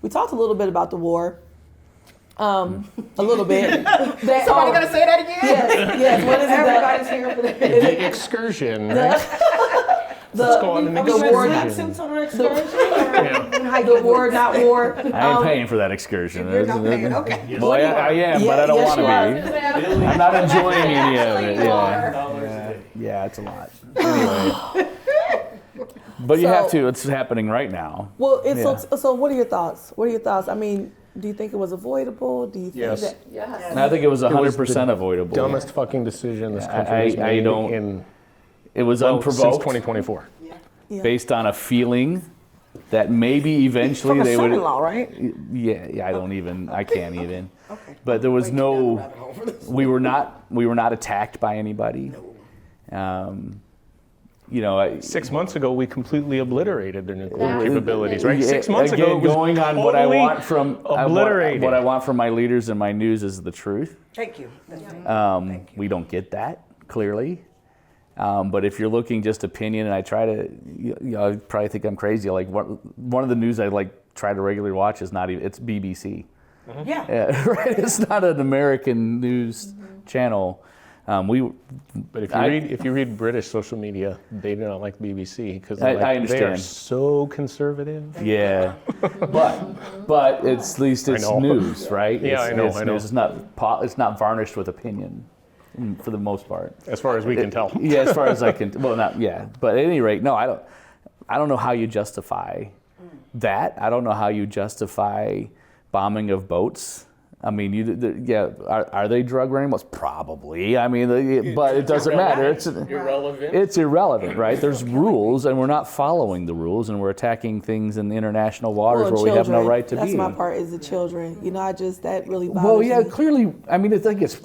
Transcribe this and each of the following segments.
We talked a little bit about the war. A little bit. Somebody gonna say that again? Yes. What is Everybody's here for that. The excursion, right? Let's go on an the excursion. war, Suits on our excursion? the war, not war. I ain't paying for that excursion. You're not paying, okay. Well, I am, but I don't yes, want you to are. be. I'm not enjoying any of it. Yeah, it's a lot. Anyway. But you have to. It's happening right now. Well, so what are your thoughts? What are your thoughts? I mean, do you think it was avoidable? Do you think Yes. that? And I think it was was 100% avoidable. Dumbest fucking decision this country has made in It was since unprovoked, 2024. based on a feeling that maybe eventually From a they would. son-in-law, right? Yeah, I can't even. Okay. But there was Way too down the no. rabbit hole for this. We were not attacked by anybody. You know, 6 months ago, we completely obliterated their nuclear capabilities, right? Yeah, 6 months again, ago, it was going on what I totally want from obliterated. what I want from my leaders and my news is the truth. Thank you. We don't get that clearly. But if you're looking just opinion, and I try to, you know, I probably think I'm crazy. Like one of the news I try to regularly watch is not even, it's BBC. Yeah. Right. It's not an American news channel. But if you read British social media, they do not like BBC because I they are understand. so conservative. Yeah, but it's at least it's news, right? Yeah, It's I know. News. It's not varnished with opinion, for the most part. As far as we can tell. Yeah, as far as I can. Well, not yeah, but at any rate, no, I don't know how you justify that. I don't know how you justify bombing of boats. I mean, are they drug running? Well, probably. I mean, but it doesn't matter. It's irrelevant. It's irrelevant, right? There's rules, and we're not following the rules, and we're attacking things in the international waters where we have no right to That's be. my part is the children. You know, that really bothers Well, yeah, me. clearly. I mean, I think it's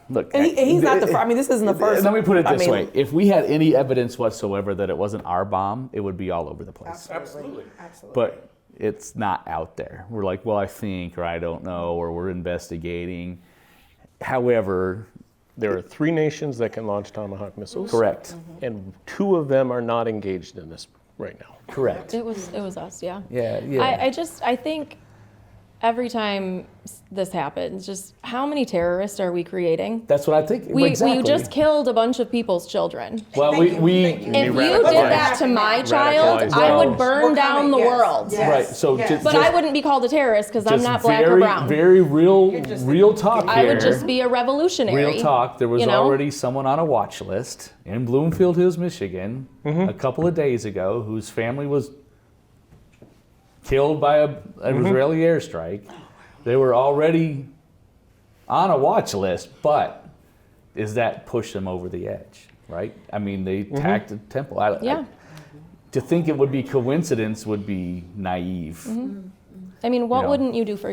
look. And he's not the first. I mean, this isn't the first. Let me put it I this mean, way: if we had any evidence whatsoever that it wasn't our bomb, it would be all over the place. Absolutely. But it's not out there. We're like, well, I think, or I don't know, or we're investigating. However, There are 3 nations that can launch Tomahawk missiles. correct, And 2 of them are not engaged in this right now. correct. It was us, yeah. Yeah, yeah. I think every time this happens, just how many terrorists are we creating? That's what I think. We exactly. just killed a bunch of people's children. Well, If you did that to my child, radicalized I would themselves. burn down the world. right. So Yes. just, But I wouldn't be called a terrorist because I'm just not black or very, brown. very real talk I here. would just be a revolutionary. Real talk. There was you know? already someone on a watch list in Bloomfield Hills, Michigan, a couple of days ago, whose family was killed by an Israeli airstrike. They were already on a watch list, but does that push them over the edge, right? I mean, they attacked a temple. Yeah. To think it would be coincidence would be naive. I mean, what You know. wouldn't you do for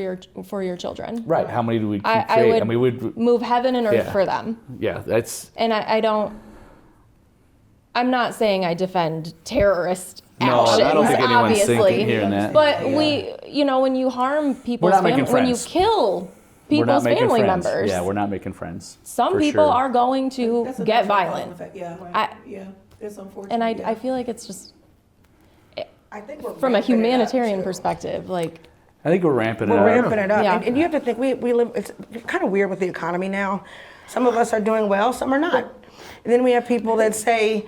your children? Right. How many do we create? I would mean, we'd, move heaven and earth Yeah. for them. yeah, that's, And I'm not saying I defend terrorist No, actions, I don't think anyone's obviously. hearing that. But when you harm people's not making family, when you friends. kill we're not people's making family friends. members, Yeah, we're not making friends. some for people sure. are going to that's a get knock-on violent. effect. Yeah. I- It's unfortunate. And I yeah. feel like it's just, I think we're from a ramping it up, humanitarian too. perspective, like, I think we're ramping it We're up. ramping it up. Yeah. And you have to think, we live, it's kind of weird with the economy now. Some of us are doing well, some are not. And then we have people that say,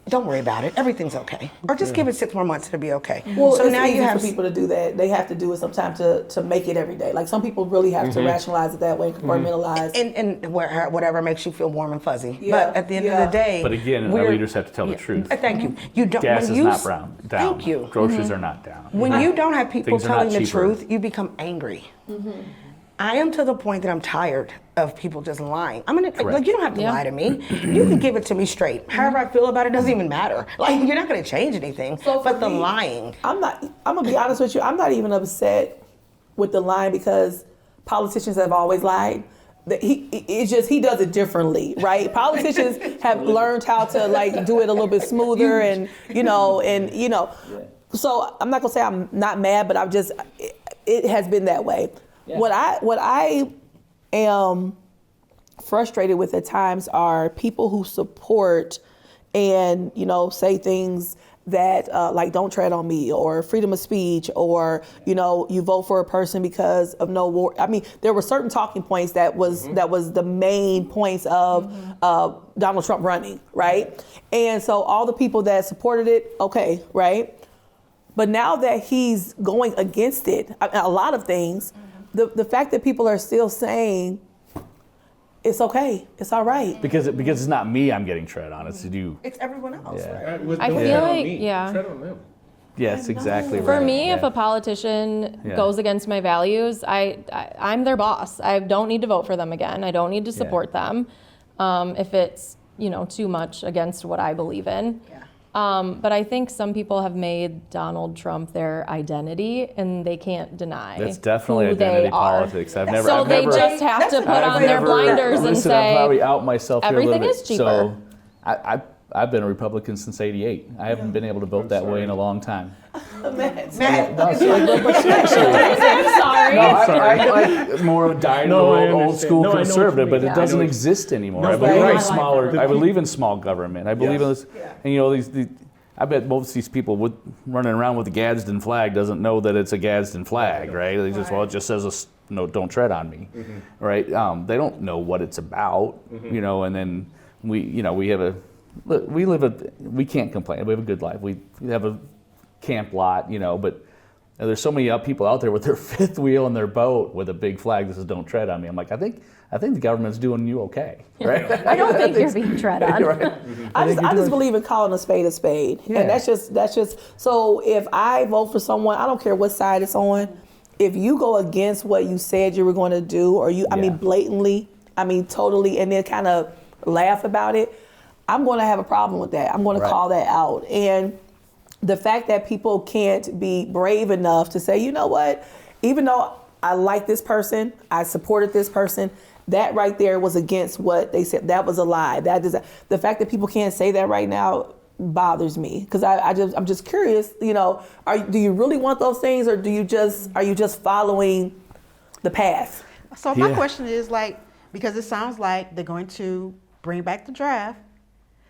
don't worry about it, everything's okay. Or just give it 6 more months, it'll be okay. Well, so it's now easy you have for people to do that. They have to do it sometimes to make it every day. Like some people really have to rationalize it that way, compartmentalize. and whatever makes you feel warm and fuzzy. Yeah, But at the end yeah. of the day, But again, our we're- leaders have to tell the truth. Thank you. You don't. Gas when is you not s- down. Thank you. Groceries are not down. When you don't have people Things are not telling the cheaper. truth, you become angry. I am to the point that I'm tired of people just lying. I'm gonna like you don't have to Yeah. lie to me. You can give it to me straight. However I feel about it doesn't even matter. Like you're not gonna change anything. So for but the me, lying. I'm gonna be honest with you. I'm not even upset with the line because politicians have always lied. It's just he does it differently, right? Politicians have learned how to like do it a little bit smoother, and So I'm not gonna say I'm not mad, but I'm just it has been that way. Yeah. What I am frustrated with at times are people who support and say things that like don't tread on me or freedom of speech or you vote for a person because of no war. I mean, there were certain talking points that was the main points of Donald Trump running, right? And so all the people that supported it, okay, right? But now that he's going against it, a lot of things, the fact that people are still saying it's okay, it's all right. Because it's not me I'm getting tread on, it's you. It's everyone else. Yeah. I feel like, yeah. Tread on them. Yes, exactly right. For me, Yeah. if a politician Yeah. goes against my values, I'm their boss. I don't need to vote for them again. I don't need to support them if it's too much against what I believe in. Yeah. But I think some people have made Donald Trump their identity, and they can't deny That's definitely who identity they are. politics. I've never. So I've they never, just have to put I've on their never- blinders and Listen, I'm say probably out myself here a little everything bit. is cheaper. So, I've been a Republican since '88. I haven't been able to vote that way in a long time. Matt, No, seriously. I'm sorry. I like more dyed No, I old understand. school No, I know what you conservative, mean. but Yeah. it doesn't I know. exist anymore. No, I but believe you're in right. smaller. The I believe in small government. I believe in this, and I bet most of these people running around with the Gadsden flag doesn't know that it's a Gadsden flag, right? They just it just says no, don't tread on me, right? They don't know what it's about, And then we have a look. We can't complain. We have a good life. We have a camp lot, but there's so many people out there with their fifth wheel in their boat with a big flag that says "Don't tread on me." I'm like, I think the government's doing you okay, right? I don't think you're being tread on. Right? I just believe in calling a spade, Yeah. and that's just. So if I vote for someone, I don't care what side it's on. If you go against what you said you were going to do, or blatantly, totally, and then kind of laugh about it, I'm going to have a problem with that. I'm going to call that out. And the fact that people can't be brave enough to say, you know what, even though I like this person, I supported this person, that right there was against what they said. That was a lie. The fact that people can't say that right now bothers me, because I'm just curious. Do you really want those things, or are you just following the path? So my question is because it sounds like they're going to bring back the draft.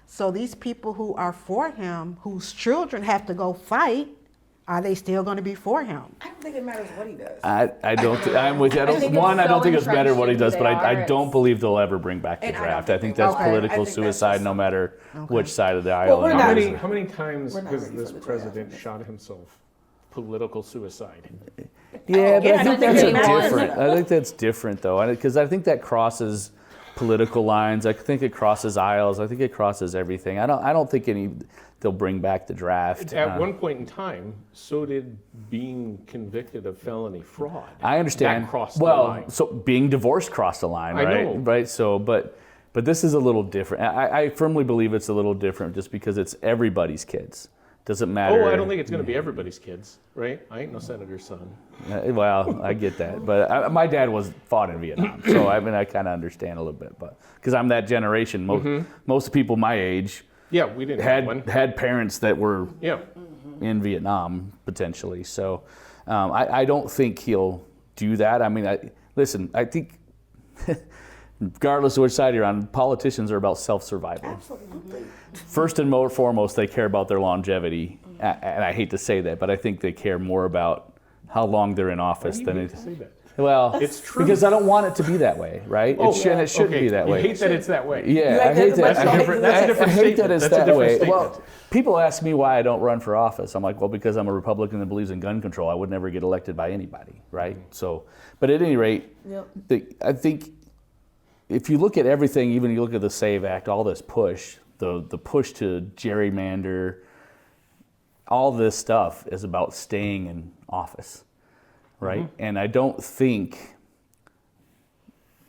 So these people who are for him, whose children have to go fight, are they still going to be for him? I don't think it matters what he does. I don't. I'm with you. I think don't it's so think it's better what he entrenched does, in but who they I are. don't believe they'll ever bring back the And I don't draft. think I think they that's will. political I think that's suicide, just- no matter which side of the aisle. we're it not- is. How many times We're not has ready this for the president shot himself? Political suicide. Yeah, but yeah, I I think don't that's think they want- Different. I think that's different though, because I think that crosses political lines. I think it crosses aisles. I think it crosses everything. I don't think they'll bring back the draft. At one point in time, so did being convicted of felony fraud. I understand. That crossed the well, line. so being divorced crossed the line, I right? know. Right. So, but this is a little different. I firmly believe it's a little different, just because it's everybody's kids. Doesn't matter. Oh, I don't think it's going to be everybody's kids, right? I ain't no senator's son. Well, I get that, but my dad fought in Vietnam, so I kind of understand a little bit, but because I'm that generation, most people my age Yeah, we didn't have one. had parents that were Yeah. in Vietnam potentially. So I don't think he'll do that. I think regardless of which side you're on, politicians are about self-survival. Absolutely. First and foremost, they care about their longevity, and I hate to say that, but I think they care more about how long they're in office than it. Say that. Well, It's true. because I don't want it to be that way, right? Oh, it shouldn't okay. be that way. You hate that it's that way. Yeah, I hate that. That's a different- that's a different I hate that statement. it's That's a that different way. statement. Well, people ask me why I don't run for office. I'm like, well, because I'm a Republican that believes in gun control. I would never get elected by anybody, right? So, but at any rate, I think if you look at everything, even you look at the SAVE Act, all this push, the push to gerrymander, all this stuff is about staying in office, right? And I don't think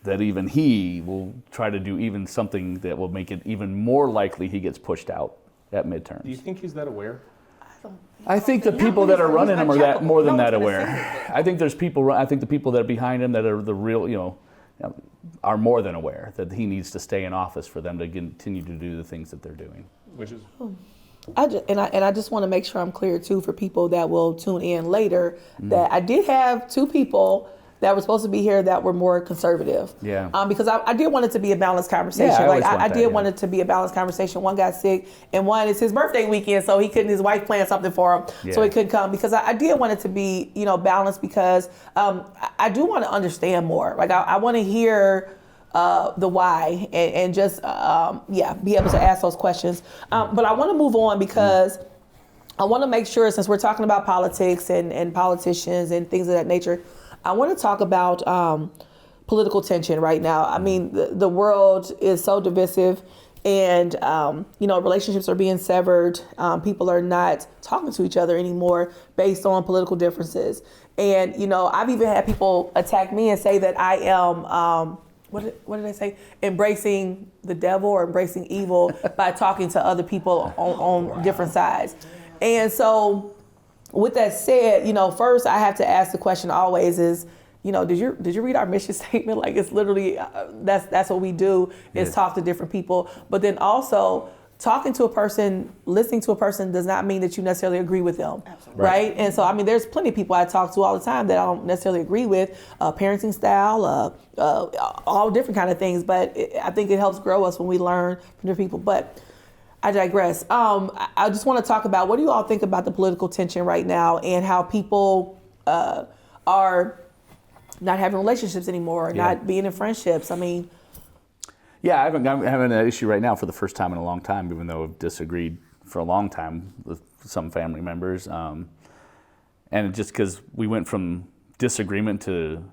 that even he will try to do even something that will make it even more likely he gets pushed out at midterms. Do you think he's that aware? I think the people that are running him are that more than that aware. I think there's people. I think the people that are behind him that are the real, are more than aware that he needs to stay in office for them to continue to do the things that they're doing. Which is I just want to make sure I'm clear too for people that will tune in later that I did have two people that were supposed to be here that were more conservative. Yeah. Because I did want it to be a balanced conversation. Yeah, I always I want that, did yeah. want it to be a balanced conversation. One got sick, and one is his birthday weekend, so he couldn't. His wife planned something for him, so he couldn't come. Because I did want it to be, balanced. Because I do want to understand more. Like I want to hear the why and just be able to ask those questions. But I want to move on because I want to make sure, since we're talking about politics and politicians and things of that nature, I want to talk about political tension right now. I mean, the world is so divisive, and relationships are being severed. People are not talking to each other anymore based on political differences. And I've even had people attack me and say that I am what did I say? Embracing the devil or embracing evil by talking to other people on different sides. And so, with that said, first I have to ask the question always is, did you read our mission statement? Like, it's literally that's what we do is talk to different people. But then also, talking to a person, listening to a person does not mean that you necessarily agree with them, right? And so, I mean, there's plenty of people I talk to all the time that I don't necessarily agree with, parenting style, all different kind of things. But I think it helps grow us when we learn from different people. But I digress. I just want to talk about, what do you all think about the political tension right now and how people are not having relationships anymore, not being in friendships? I mean, Yeah, I'm having an issue right now for the first time in a long time, even though I've disagreed for a long time with some family members. And just because we went from disagreement to,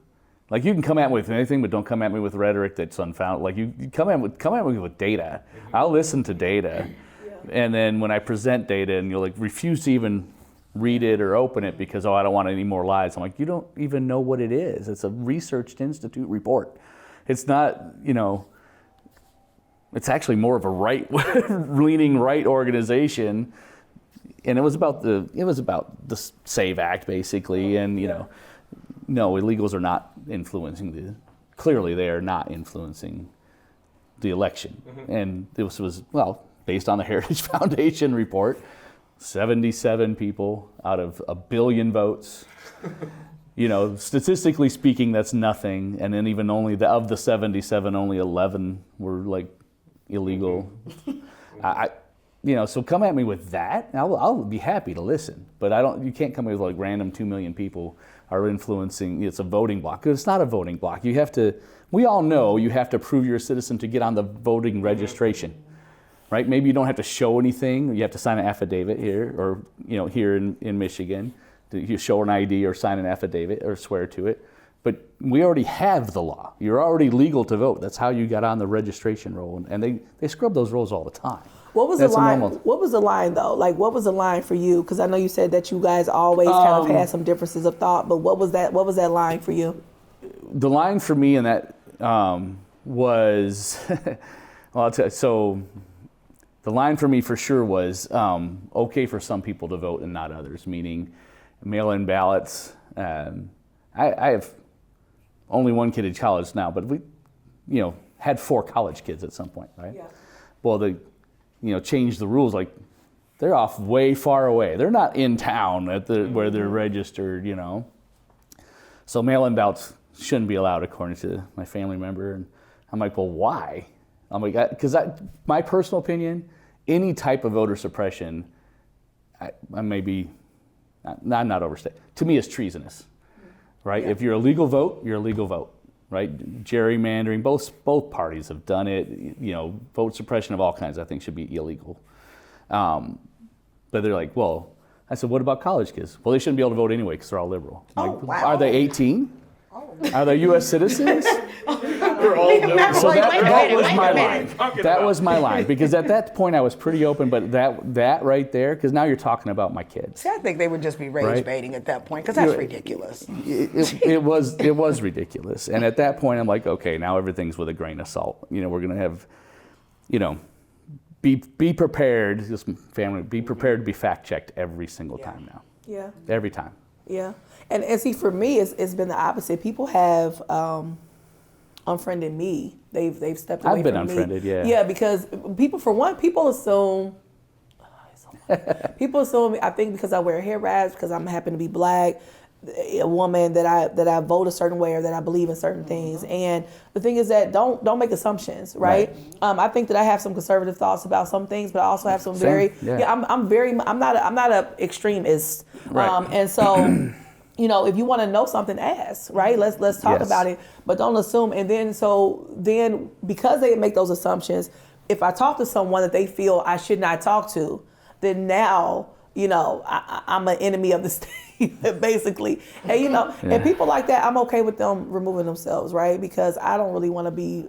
like, you can come at me with anything, but don't come at me with rhetoric that's unfounded. Like, you come at me with data. I'll listen to data. And then when I present data and you'll refuse to even read it or open it because, I don't want any more lies. I'm like, you don't even know what it is. It's a Research Institute report. It's not, it's actually more of a leaning right organization, and it was about the SAVE Act basically, and no, illegals are not influencing clearly they are not influencing the election, and this was based on the Heritage Foundation report, 77 people out of 1 billion votes. Statistically speaking, that's nothing, and then even of the 77, only 11 were illegal. So come at me with that. I'll be happy to listen, but you can't come with random 2 million people are influencing. It's a voting block. It's not a voting block. We all know you have to prove you're a citizen to get on the voting registration, right? Maybe you don't have to show anything. You have to sign an affidavit here, or here in Michigan, you show an ID or sign an affidavit or swear to it. But we already have the law. You're already legal to vote. That's how you got on the registration roll. And they scrub those rolls all the time. What was the line? What was the line though? What was the line for you? Because I know you said that you guys always kind of had some differences of thought. But what was that line for you? The line for me in that was, I'll tell you. So the line for me for sure was okay for some people to vote and not others. Meaning, mail-in ballots. I have only one kid in college now, but we, had 4 college kids at some point, right? Yeah. Well, they, changed the rules. They're off way far away. They're not in town where they're registered, So mail-in ballots shouldn't be allowed, according to my family member. And I'm like, well, why? I'm like, because my personal opinion, any type of voter suppression, I may be, I'm not overstating. To me, it's treasonous. Right? Yeah. If you're a legal vote, you're a legal vote, right? Gerrymandering, both parties have done it. Vote suppression of all kinds, I think, should be illegal. But they're like, well, I said, what about college kids? Well, they shouldn't be able to vote anyway because they're all liberal. Wow. Are they 18? Are they U.S. citizens? We're all liberal. So that was my line. That was my line, because at that point I was pretty open, but that right there, because now you're talking about my kids. See, I think they would just be rage baiting at that point, because that's ridiculous. It was ridiculous, and at that point I'm like, okay, now everything's with a grain of salt. We're gonna have, be prepared. This family, be prepared to be fact checked every single time now. Yeah. Every time. Yeah, and see, for me, it's been the opposite. People have unfriended me. They've stepped away from me. I've been unfriended, yeah. Yeah, because people assume. People assume, I think because I wear hair wraps, because I'm happen to be black, a woman, that I vote a certain way, or that I believe in certain things. And the thing is that don't make assumptions, right? I think that I have some conservative thoughts about some things, but I also have some very I'm not a extremist, and so. If you want to know something, ask, right? Let's talk about it, but don't assume. And then because they make those assumptions, if I talk to someone that they feel I should not talk to, then now, I'm an enemy of the state, basically. And, and people like that, I'm okay with them removing themselves, right? Because I don't really want to be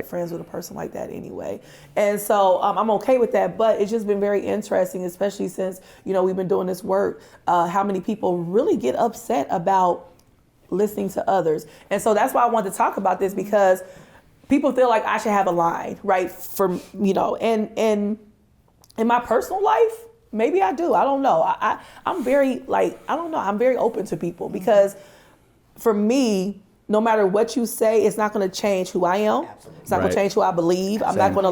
friends with a person like that anyway. And so I'm okay with that, but it's just been very interesting, especially since, we've been doing this work, how many people really get upset about listening to others. And so that's why I wanted to talk about this, because people feel like I should have a line, right? And in my personal life, maybe I do. I don't know. I'm very I'm very open to people, because for me, no matter what you say, it's not going to change who I am. Absolutely. It's not going to change who I believe. I'm not going to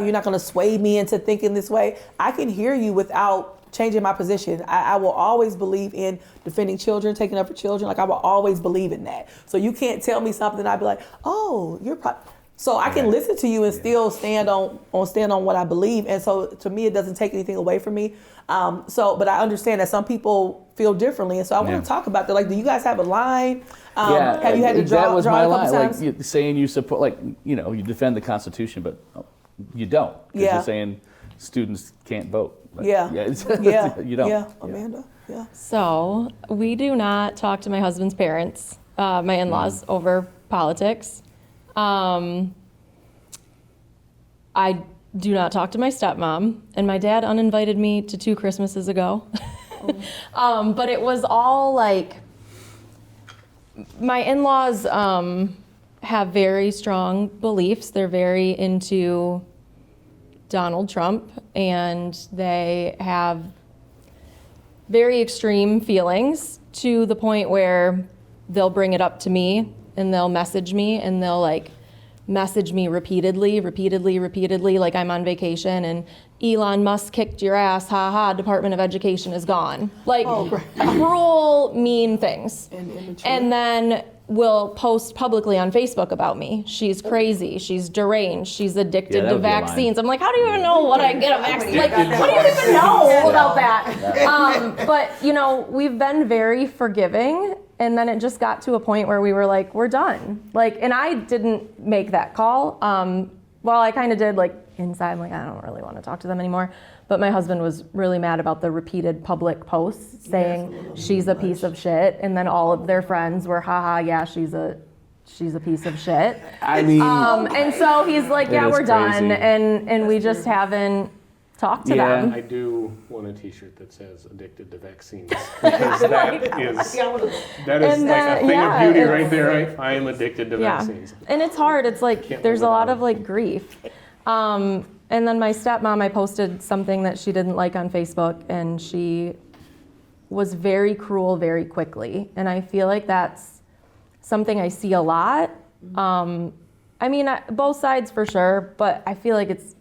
you're not going to sway me into thinking this way. I can hear you without changing my position. I will always believe in defending children, taking up for children. Like, I will always believe in that. So you can't tell me something, I'd be like, oh, so I can listen to you and still stand on what I believe. And so to me, it doesn't take anything away from me. But I understand that some people feel differently. And so I want to talk about that. Like, do you guys have a line? Have you had to draw that was a my couple line. times? Like, saying you support, you defend the Constitution, but you don't. Because you're saying students can't vote. Like, you don't. Yeah, Amanda. Yeah. So we do not talk to my husband's parents, my in-laws, over politics. I do not talk to my stepmom, and my dad uninvited me to 2 Christmases ago. But it was all like, my in-laws have very strong beliefs. They're very into Donald Trump, and they have very extreme feelings, to the point where they'll bring it up to me, and they'll message me, and they'll message me repeatedly, like I'm on vacation and Elon Musk kicked your ass, haha, Department of Education is gone. Cruel, mean things. And then will post publicly on Facebook about me. She's crazy, she's deranged, she's addicted to vaccines. I'm like, how do you even know what I get a vaccine? What do you even know about that? But we've been very forgiving. And then it just got to a point where we were like, we're done. And I didn't make that call. Well, I kind of did, inside. I'm like, I don't really want to talk to them anymore. But my husband was really mad about the repeated public posts saying she's a piece of shit. And then all of their friends were, haha, yeah, she's a piece of shit. I mean, and so he's like, yeah, we're done. And we just haven't talked to them. I do want a T-shirt that says "Addicted to Vaccines," because that is a thing of beauty right there. I am addicted to vaccines. And it's hard. It's there's a lot of grief. And then my stepmom, I posted something that she didn't like on Facebook, and she was very cruel very quickly. And I feel like that's something I see a lot. Both sides for sure, but I feel like it's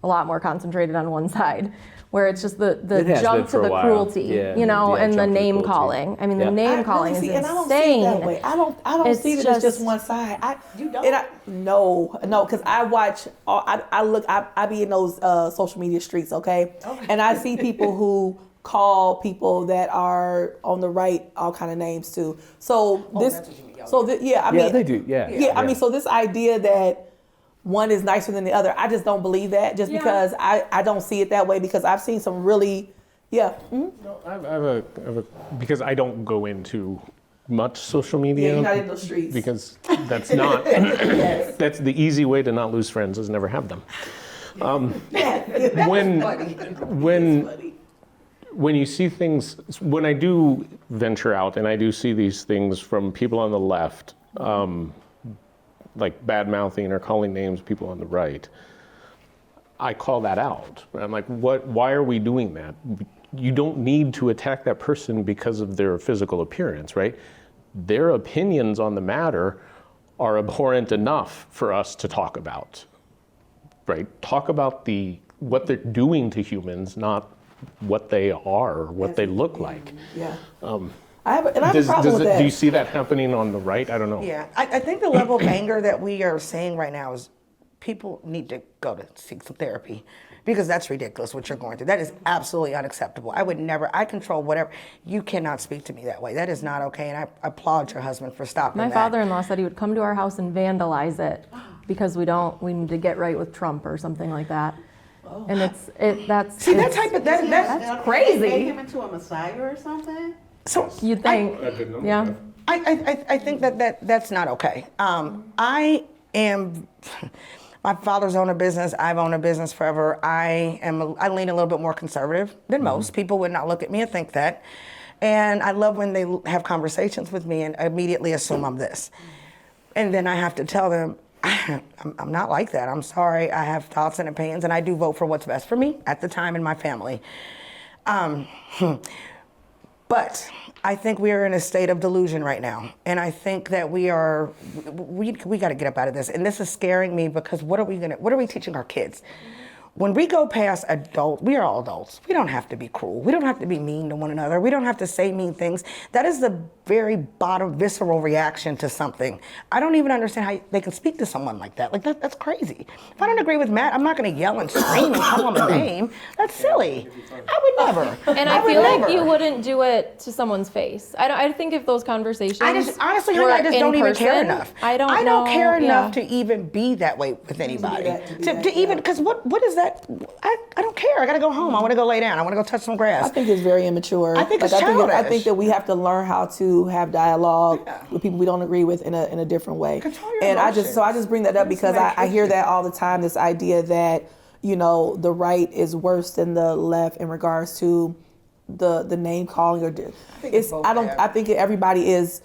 a lot more concentrated on one side, where it's just the jump to the cruelty, and the name calling. I mean, the name calling is insane. And I don't see it that way. I don't see it as just one side. You don't? No, because I watch. I be in those social media streets, okay? And I see people who call people that are on the right all kind of names too. So they do. So this idea that one is nicer than the other, I just don't believe that, because I don't see it that way, because I've seen some really, No, I have a because I don't go into much social media. Yeah, you're not in those streets. Because that's not, that's the easy way to not lose friends, is never have them. When you see things, when I do venture out and I do see these things from people on the left, like bad mouthing or calling names people on the right, I call that out. I'm like, why are we doing that? You don't need to attack that person because of their physical appearance, right? Their opinions on the matter are abhorrent enough for us to talk about, right? Talk about what they're doing to humans, not what they are, or what they look like. I have a problem with that. Do you see that happening on the right? I don't know. Yeah, I think the level of anger that we are seeing right now is people need to go to seek some therapy because that's ridiculous what you're going through. That is absolutely unacceptable. I would never, I control whatever. You cannot speak to me that way. That is not okay, and I applaud your husband for stopping My that. father-in-law said he would come to our house and vandalize it because we need to get right with Trump or something like that. And that's See, that type of, that's That's crazy. Make him into a messiah or something? so. you'd think, yeah. I think that's not okay. I am. My father's owned a business. I've owned a business forever. I lean a little bit more conservative than most. People would not look at me and think that. And I love when they have conversations with me and immediately assume I'm this. And then I have to tell them, I'm not like that. I'm sorry. I have thoughts and opinions, and I do vote for what's best for me at the time and my family. But I think we are in a state of delusion right now. And I think that we got to get up out of this. And this is scaring me because what are we teaching our kids? When we go past adult, we are all adults. We don't have to be cruel. We don't have to be mean to one another. We don't have to say mean things. That is the very bottom visceral reaction to something. I don't even understand how they can speak to someone like that. Like that's crazy. If I don't agree with Matt, I'm not going to yell and scream and call him a name. That's silly. I would never. And I feel like you wouldn't do it to someone's face. I think if those conversations Honestly, were I just don't even care in person, enough. I don't don't care know, enough yeah. to even be that way with anybody. that, To even, because what is that? I don't care. I got to go home. I want to go lay down. I want to go touch some grass. I think it's very immature. I think it's I childish. think that we have to learn how to have dialogue with people we don't agree with in a different way. Control your And I emotions. just bring that up because I hear that all the time. This idea that the right is worse than the left in regards to the name calling I think everybody is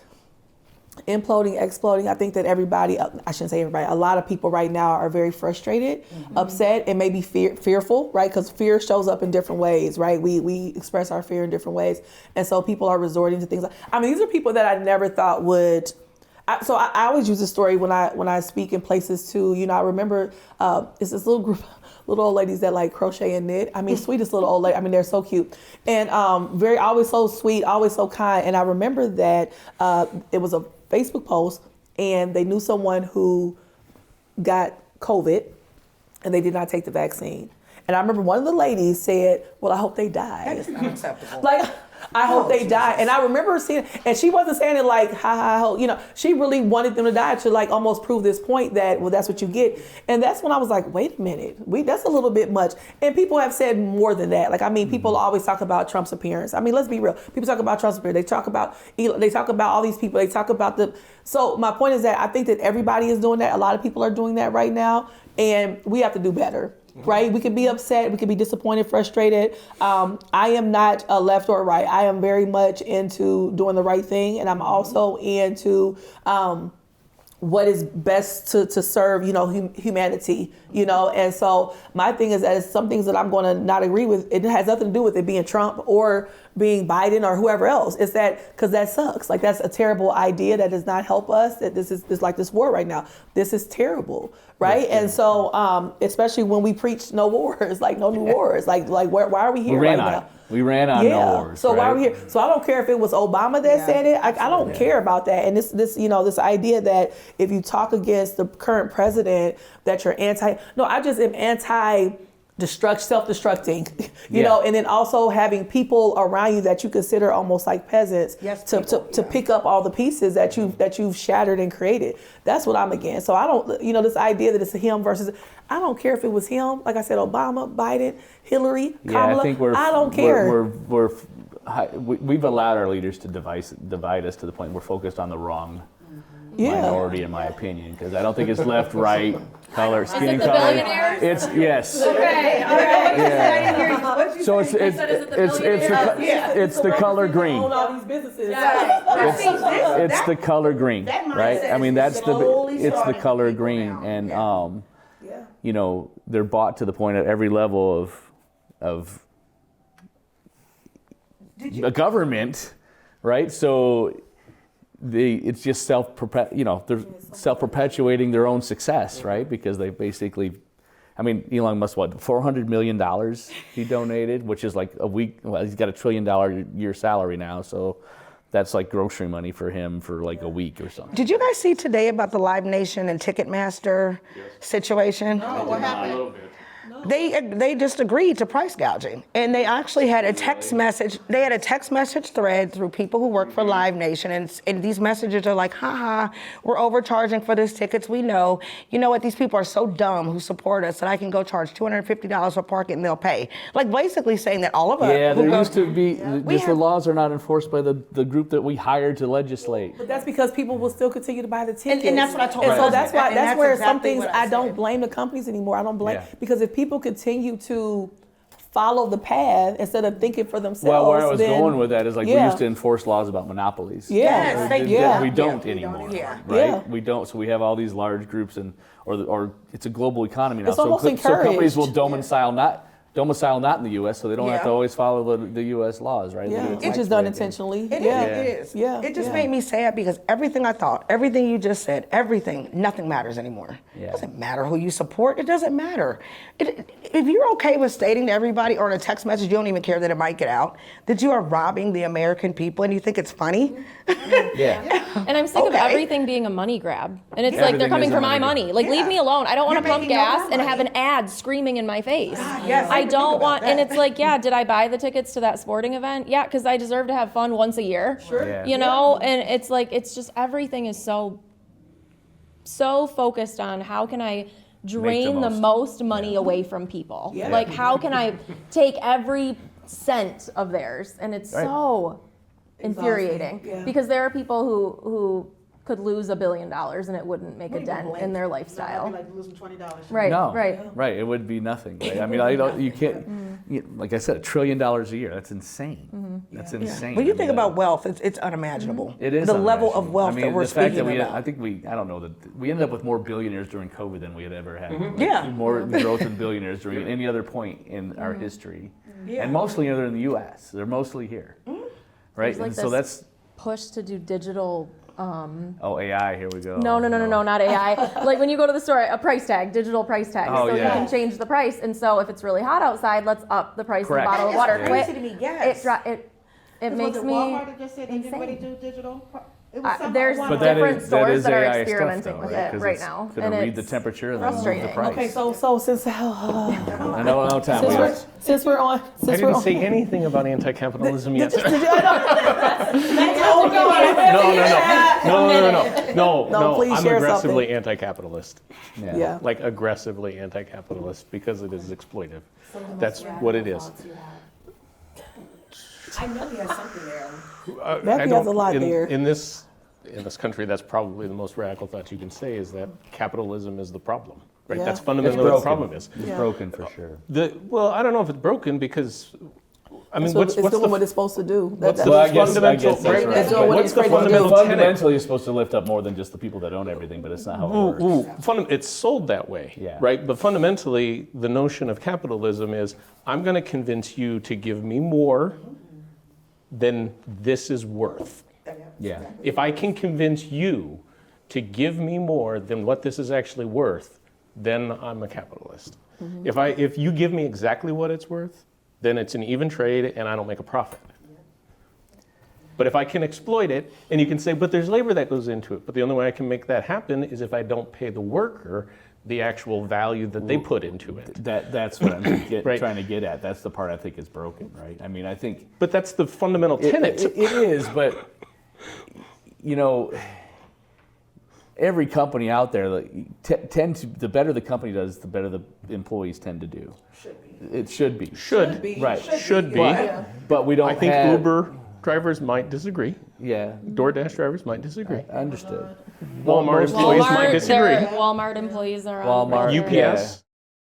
imploding, exploding. I think that everybody, I shouldn't say everybody, a lot of people right now are very frustrated, upset, and maybe fearful, right? Because fear shows up in different ways, right? We express our fear in different ways. And so people are resorting to things these are people that I never thought would. So I always use this story when I speak in places too. I remember it's this little group, little old ladies that like crochet and knit. Sweetest little old lady. They're so cute and always so sweet, always so kind. And I remember that it was a Facebook post, and they knew someone who got COVID, and they did not take the vaccine. And I remember one of the ladies said, "Well, I hope they die." That is not acceptable. I hope they die. And I remember seeing, and she wasn't saying it like, I hope, she really wanted them to die to almost prove this point that, well, that's what you get. And that's when I was like, wait a minute, that's a little bit much. And people have said more than that. People always talk about Trump's appearance. Let's be real. People talk about Trump's appearance. They talk about all these people. They talk about so my point is that I think that everybody is doing that. A lot of people are doing that right now. And we have to do better. Right? We can be upset. We can be disappointed, frustrated. I am not a left or right. I am very much into doing the right thing. And I'm also into what is best to serve, humanity, And so my thing is that it's some things that I'm going to not agree with. It has nothing to do with it being Trump or being Biden or whoever else. It's that, because that sucks. That's a terrible idea that does not help us. That this is like this war right now. This is terrible. Right. And so, especially when we preach no wars, no new wars, why are we here right now? We ran on no wars. So why right? are we here? So I don't care if it was Obama that said it. I don't care about that. And this idea that if you talk against the current president, that you're I just am self-destructing, and then also having people around you that you consider almost like peasants to pick up all the pieces that you've shattered and created. That's what I'm against. So I don't, this idea that it's a him versus, I don't care if it was him, like I said, Obama, Biden, Hillary, Kamala. I think I don't care. We've allowed our leaders to divide us to the point we're focused on the wrong minority, in my opinion, because I don't think it's left, right, color, skin the color. billionaires? It's yes. Okay, all right. Yeah. So it's the color green. Own all these businesses. It's the color green, right? That's the color green, and they're bought to the point at every level of a government, right? So it's just they're self-perpetuating their own success, right? Because they basically, Elon Musk, $400 million he donated, which is like a week. Well, he's got $1 trillion year salary now, so that's like grocery money for him for like a week or something. Did you guys see today about the Live Nation and Ticketmaster situation? What happened? They just agreed to price gouging, and they actually had a text message. They had a text message thread through people who work for Live Nation, and these messages are like, "Haha, we're overcharging for these tickets. We know. You know what? These people are so dumb who support us that I can go charge $250 for parking and they'll pay." Like basically saying that all of us. Yeah, who there go- used to be, We just the have- laws are not enforced by the group that we hired to legislate. But that's because people will still continue to buy the tickets. And that's what I told And my so that's husband, why and that's that's where some exactly things what I I don't said. blame the companies anymore. I don't blame Yeah. because if people continue to follow the path instead of thinking for themselves. Well, where I was then- going with that is like we Yeah. used to enforce laws about monopolies. Yeah. Yes, thank you. Yeah. We don't Yeah. anymore, Yeah. right? Yeah. We don't. So we have all these large groups, or it's a global economy now. It's almost so companies will encouraged. domicile not in the U.S. so they don't have to Yeah. always follow the U.S. laws, right? Yeah, It's which like is done that. intentionally. It yeah. is. It is. Yeah. It just yeah. made me sad because everything I thought, everything you just said, everything, nothing matters anymore. Yeah. It doesn't matter who you support. It doesn't matter. If you're okay with stating to everybody or in a text message, you don't even care that it might get out, that you are robbing the American people and you think it's funny. Yeah. And I'm sick of Okay. everything being a money grab. And it's like Everything they're coming is a for my money grab. money. Like, leave Yeah. me alone. I don't want to You're pump making no gas more and money. have an ad screaming in my face. Yes, I think don't about want, and that. it's like, yeah, did I buy the tickets to that sporting event? Yeah, because I deserve to have fun once a year. Sure. Yeah. You know, and it's like, it's just everything is so focused on how can I drain the most money away from people. Yeah. Like, how can I take every cent of theirs? And it's Right. so infuriating Yeah. because there are people who could lose $1 billion and it wouldn't make a dent in their lifestyle. Like losing $20. Right, No. right. Right. It would be nothing. Right? I mean, you can't. Like I said, $1 trillion a year. That's insane. That's insane. When you I think mean, about wealth, it's unimaginable. It is the level of unimaginable. wealth I mean, that we're the fact speaking that about. I think I don't know, that we ended up with more billionaires during COVID than we had ever had. Like, Yeah. More growth in billionaires during any other point in our history. And mostly they're in the U.S. They're mostly here. Right? There's like And so this that's, push to do digital. AI, here we go. No, not AI. Like when you go to the store, a price tag, digital price tag, Oh, so you yeah. can change the price. And so if it's really hot outside, let's up the price Correct. of a bottle of That water. is crazy Quit. to me, yes. It makes Was it me. Walmart that just said they didn't insane. really do digital? It was something There's Walmart. But that different is, stores that are AI experimenting stuff, though, with right? it 'Cause right it's now, gonna and read the it's temperature and then move the frustrating. price. Okay, so since I know, no time. since we're on, I since we're didn't on. say anything about anti-capitalism yet. Did you- No, please I'm share aggressively something. anti-capitalist. Yeah. Like aggressively anti-capitalist because it is exploitive. That's what it is. I know he has something there. Matthew has a lot there. In this country, that's probably the most radical thought you can say is that capitalism is the problem. Right? Yeah. That's It's fundamentally what the broken. problem is. It's broken for sure. Well, I don't know if it's broken because, I mean, It's what's doing what the it's supposed to do. what's That's the I guess fundamental? that's right. It's doing what What's it's the supposed to do. fundamental tenet? Fundamentally, you're supposed to lift up more than just the people that own everything, but it's not how it works. It's sold that way, Yeah. right? But fundamentally, the notion of capitalism is I'm going to convince you to give me more than this is worth. Yeah. If I can convince you to give me more than what this is actually worth, then I'm a capitalist. If you give me exactly what it's worth, then it's an even trade and I don't make a profit. But if I can exploit it, and you can say, but there's labor that goes into it, but the only way I can make that happen is if I don't pay the worker the actual value that they put into it. That's what I'm Right. trying to get at. That's the part I think is broken, right? I mean, I think But that's the fundamental tenet. it is, but you know, every company out there, the better the company does, the better the employees tend to do. It should be. Should be. right? Should be. But we don't I think have, Uber drivers might disagree. Yeah, DoorDash drivers might disagree. understood. Walmart employees might disagree. Walmart employees are on Walmart, regular- UPS